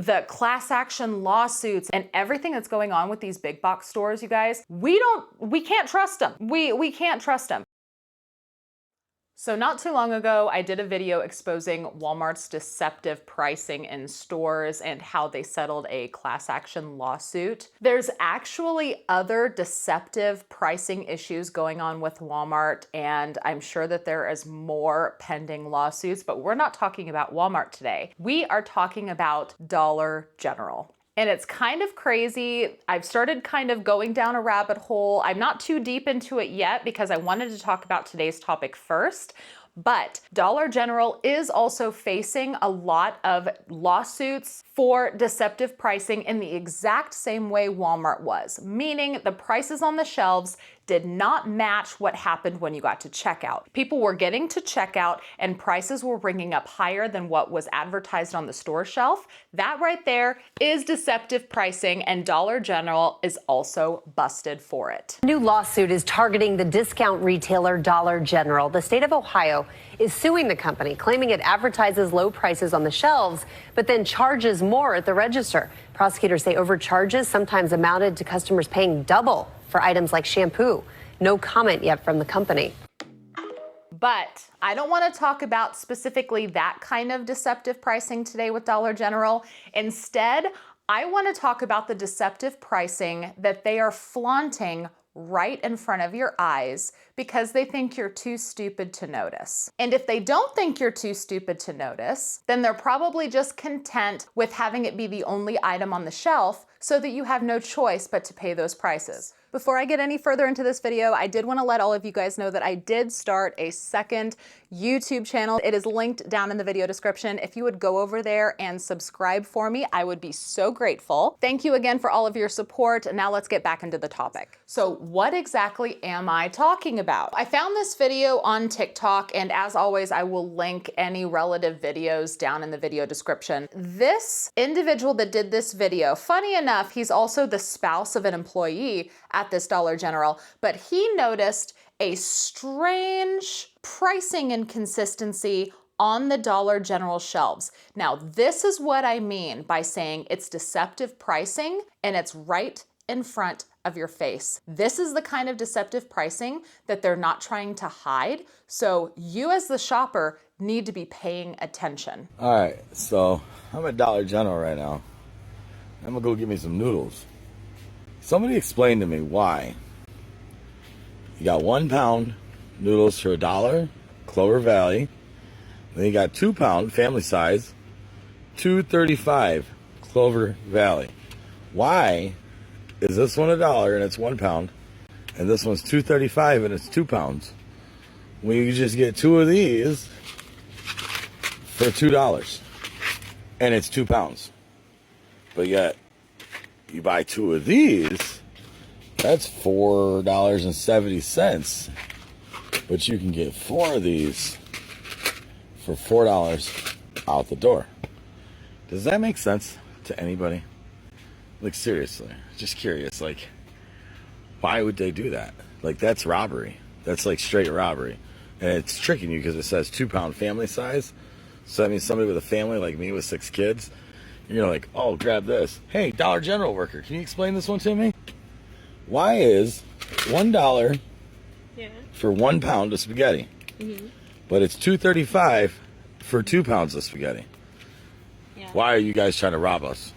the class action lawsuits and everything that's going on with these big box stores, you guys, we can't trust them. We can't trust them. So not too long ago, I did a video exposing Walmart's deceptive pricing in stores and how they settled a class action lawsuit. There's actually other deceptive pricing issues going on with Walmart, and I'm sure that there is more pending lawsuits, but we're not talking about Walmart today. We are talking about Dollar General. And it's kind of crazy. I've started kind of going down a rabbit hole. I'm not too deep into it yet because I wanted to talk about today's topic first. But Dollar General is also facing a lot of lawsuits for deceptive pricing in the exact same way Walmart was, meaning the prices on the shelves did not match what happened when you got to checkout. People were getting to checkout and prices were ringing up higher than what was advertised on the store shelf. That right there is deceptive pricing, and Dollar General is also busted for it. A new lawsuit is targeting the discount retailer Dollar General. The state of Ohio is suing the company, claiming it advertises low prices on the shelves, but then charges more at the register. Prosecutors say overcharges sometimes amounted to customers paying double for items like shampoo. No comment yet from the company. But I don't want to talk about specifically that kind of deceptive pricing today with Dollar General. Instead, I want to talk about the deceptive pricing that they are flaunting right in front of your eyes because they think you're too stupid to notice. And if they don't think you're too stupid to notice, then they're probably just content with having it be the only item on the shelf so that you have no choice but to pay those prices. Before I get any further into this video, I did want to let all of you guys know that I did start a second YouTube channel. It is linked down in the video description. If you would go over there and subscribe for me, I would be so grateful. Thank you again for all of your support. And now let's get back into the topic. So what exactly am I talking about? I found this video on TikTok, and as always, I will link any relative videos down in the video description. This individual that did this video, funny enough, he's also the spouse of an employee at this Dollar General, but he noticed a strange pricing inconsistency on the Dollar General shelves. Now, this is what I mean by saying it's deceptive pricing and it's right in front of your face. This is the kind of deceptive pricing that they're not trying to hide. So you as the shopper need to be paying attention. All right, so I'm at Dollar General right now. I'm gonna go get me some noodles. Somebody explain to me why you got 1 pound noodles for $1, Clover Valley. Then you got 2 pound family size, $2.35, Clover Valley. Why is this one $1 and it's 1 pound, and this one's $2.35 and it's 2 pounds? When you just get 2 of these for $2 and it's 2 pounds, but yet you buy 2 of these, that's $4.70. But you can get 4 of these for $4 out the door. Does that make sense to anybody? Like, seriously, just curious. Like, why would they do that? Like, that's robbery. That's like straight robbery. And it's tricking you because it says 2 pound family size. So that means somebody with a family like me with 6 kids, you're like, oh, grab this. Hey, Dollar General worker, can you explain this one to me? Why is $1 for 1 pound of spaghetti, but it's $2.35 for 2 pounds of spaghetti? Yeah. Why are you guys trying to rob us?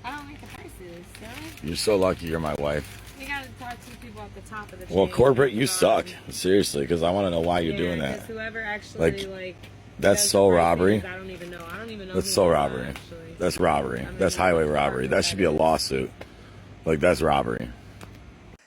I don't make the prices, so. You're so lucky you're my wife. We gotta talk to the people at the top of the chain. Well, corporate, you suck. Seriously, because I want to know why you're doing that. Whoever actually, that's so robbery. I don't even know. That's so robbery. That's robbery. That's highway robbery. That should be a lawsuit. Like, that's robbery.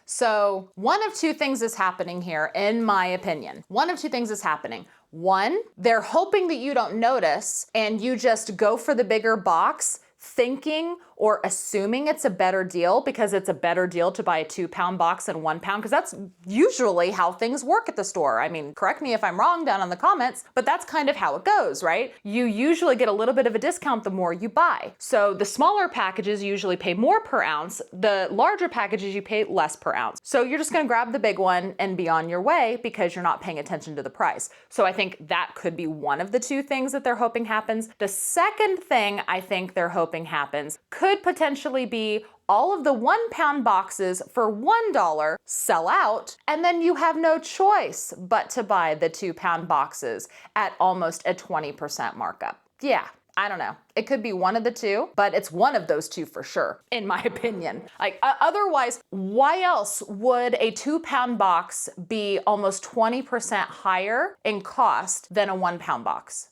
So one of two things is happening here, in my opinion. One of two things is happening. One, they're hoping that you don't notice and you just go for the bigger box, thinking or assuming it's a better deal because it's a better deal to buy a 2-pound box than 1 pound, because that's usually how things work at the store. I mean, correct me if I'm wrong down in the comments, but that's kind of how it goes, right? You usually get a little bit of a discount the more you buy. So the smaller packages usually pay more per ounce. The larger packages you pay less per ounce. So you're just gonna grab the big one and be on your way because you're not paying attention to the price. So I think that could be one of the two things that they're hoping happens. The second thing I think they're hoping happens could potentially be all of the 1 pound boxes for $1 sell out, and then you have no choice but to buy the 2 pound boxes at almost a 20% markup. Yeah, I don't know. It could be one of the two, but it's one of those two for sure, in my opinion. Like, otherwise, why else would a 2 pound box be almost 20% higher in cost than a 1 pound box?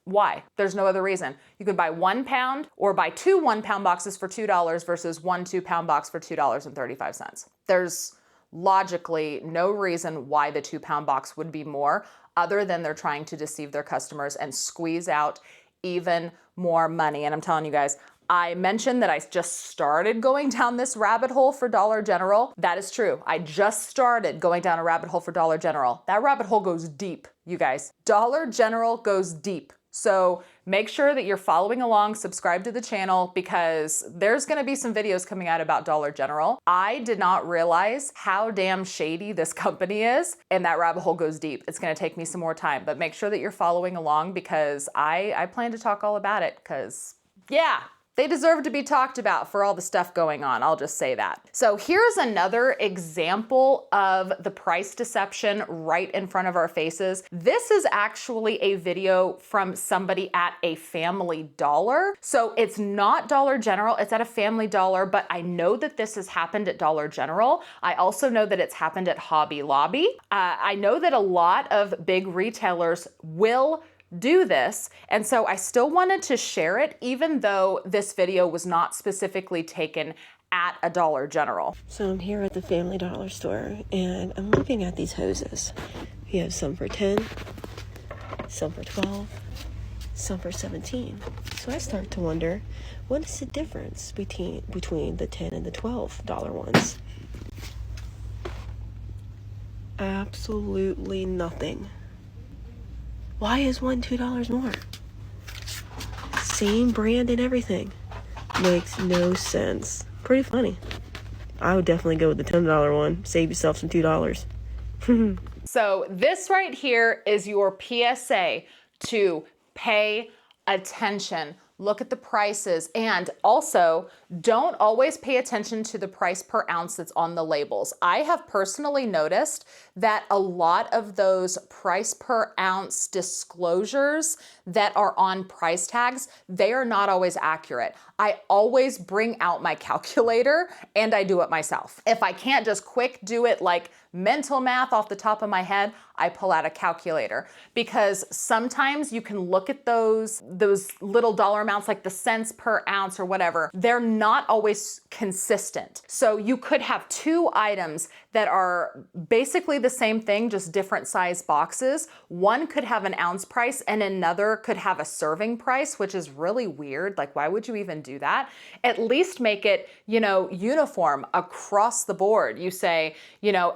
Why? There's no other reason. You could buy 1 pound or buy 2 1 pound boxes for $2 versus 1 2 pound box for $2.35. There's logically no reason why the 2 pound box would be more, other than they're trying to deceive their customers and squeeze out even more money. And I'm telling you guys, I mentioned that I just started going down this rabbit hole for Dollar General. That is true. I just started going down a rabbit hole for Dollar General. That rabbit hole goes deep, you guys. Dollar General goes deep. So make sure that you're following along, subscribe to the channel, because there's gonna be some videos coming out about Dollar General. I did not realize how damn shady this company is, and that rabbit hole goes deep. It's gonna take me some more time, but make sure that you're following along because I plan to talk all about it, because yeah, they deserve to be talked about for all the stuff going on. I'll just say that. So here's another example of the price deception right in front of our faces. This is actually a video from somebody at a Family Dollar. So it's not Dollar General, it's at a Family Dollar, but I know that this has happened at Dollar General. I also know that it's happened at Hobby Lobby. I know that a lot of big retailers will do this. And so I still wanted to share it, even though this video was not specifically taken at a Dollar General. So I'm here at the Family Dollar store and I'm looking at these hoses. We have some for 10, some for 12, some for 17. So I start to wonder, what is the difference between the 10 and the $12 ones? Absolutely nothing. Why is one $2 more? Same brand and everything. Makes no sense. Pretty funny. I would definitely go with the $10 one. Save yourself some $2. So this right here is your PSA to pay attention. Look at the prices, and also don't always pay attention to the price per ounce that's on the labels. I have personally noticed that a lot of those price per ounce disclosures that are on price tags, they are not always accurate. I always bring out my calculator and I do it myself. If I can't just quick do it like mental math off the top of my head, I pull out a calculator, because sometimes you can look at those little dollar amounts, like the cents per ounce or whatever. They're not always consistent. So you could have 2 items that are basically the same thing, just different size boxes. One could have an ounce price and another could have a serving price, which is really weird. Like, why would you even do that? At least make it, uniform across the board. You say,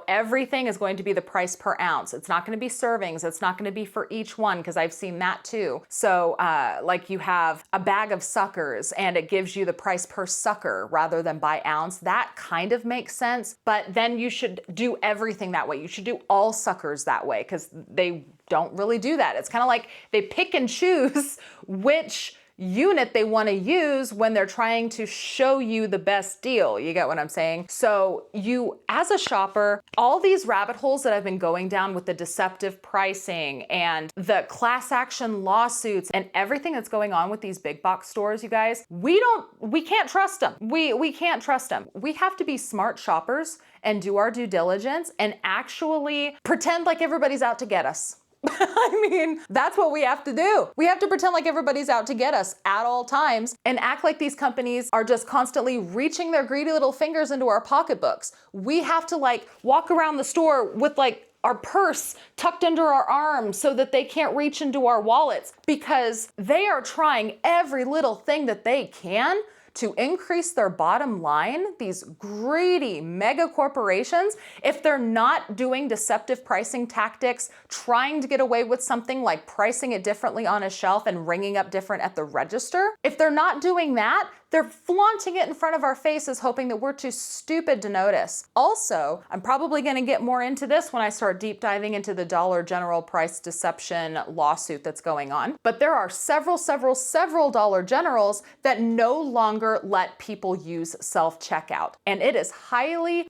everything is going to be the price per ounce. It's not going to be servings. It's not going to be for each one, because I've seen that too. So like you have a bag of suckers and it gives you the price per sucker rather than by ounce. That kind of makes sense, but then you should do everything that way. You should do all suckers that way, because they don't really do that. It's kind of like they pick and choose which unit they want to use when they're trying to show you the best deal. You get what I'm saying? So you, as a shopper, all these rabbit holes that I've been going down with the deceptive pricing and the class action lawsuits and everything that's going on with these big box stores, you guys, we can't trust them. We can't trust them. We have to be smart shoppers and do our due diligence and actually pretend like everybody's out to get us. I mean, that's what we have to do. We have to pretend like everybody's out to get us at all times and act like these companies are just constantly reaching their greedy little fingers into our pocketbooks. We have to walk around the store with our purse tucked under our arms so that they can't reach into our wallets, because they are trying every little thing that they can to increase their bottom line, these greedy mega corporations, if they're not doing deceptive pricing tactics, trying to get away with something like pricing it differently on a shelf and ringing up different at the register, if they're not doing that, they're flaunting it in front of our faces, hoping that we're too stupid to notice. Also, I'm probably going to get more into this when I start deep diving into the Dollar General price deception lawsuit that's going on. But there are several Dollar Generals that no longer let people use self-checkout. And it is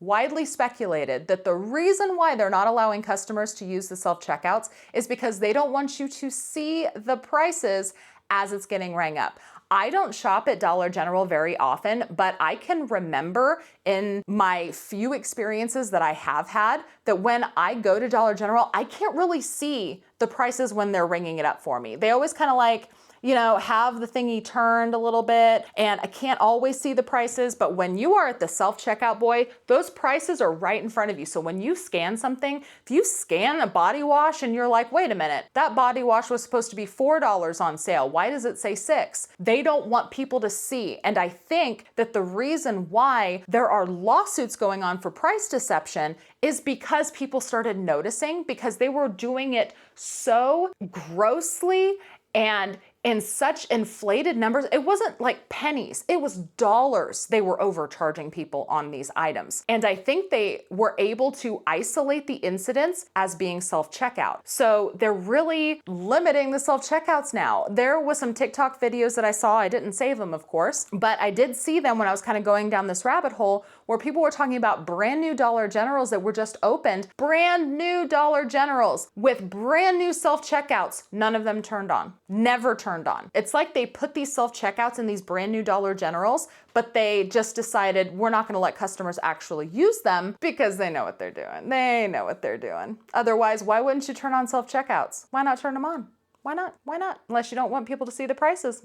widely speculated that the reason why they're not allowing customers to use the self-checkouts is because they don't want you to see the prices as it's getting rang up. I don't shop at Dollar General very often, but I can remember in my few experiences that I have had that when I go to Dollar General, I can't really see the prices when they're ringing it up for me. They always kind of like, have the thingy turned a little bit, and I can't always see the prices, but when you are at the self-checkout, boy, those prices are right in front of you. So when you scan something, if you scan a body wash and you're like, wait a minute, that body wash was supposed to be $4 on sale. Why does it say $6? They don't want people to see. And I think that the reason why there are lawsuits going on for price deception is because people started noticing, because they were doing it so grossly and in such inflated numbers. It wasn't like pennies, it was dollars they were overcharging people on these items. And I think they were able to isolate the incidents as being self-checkout. So they're really limiting the self-checkouts now. There was some TikTok videos that I saw, I didn't save them of course, but I did see them when I was kind of going down this rabbit hole where people were talking about brand new Dollar Generals that were just opened, brand new Dollar Generals with brand new self-checkouts, none of them turned on, never turned on. It's like they put these self-checkouts in these brand new Dollar Generals, but they just decided we're not gonna let customers actually use them because they know what they're doing. They know what they're doing. Otherwise, why wouldn't you turn on self-checkouts? Why not turn them on? Why not? Why not? Unless you don't want people to see the prices.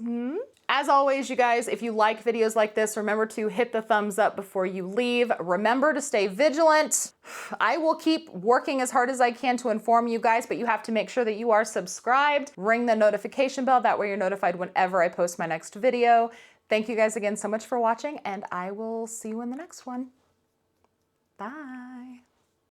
As always, you guys, if you like videos like this, remember to hit the thumbs up before you leave. Remember to stay vigilant. I will keep working as hard as I can to inform you guys, but you have to make sure that you are subscribed. Ring the notification bell. That way you're notified whenever I post my next video. Thank you guys again so much for watching, and I will see you in the next one. Bye.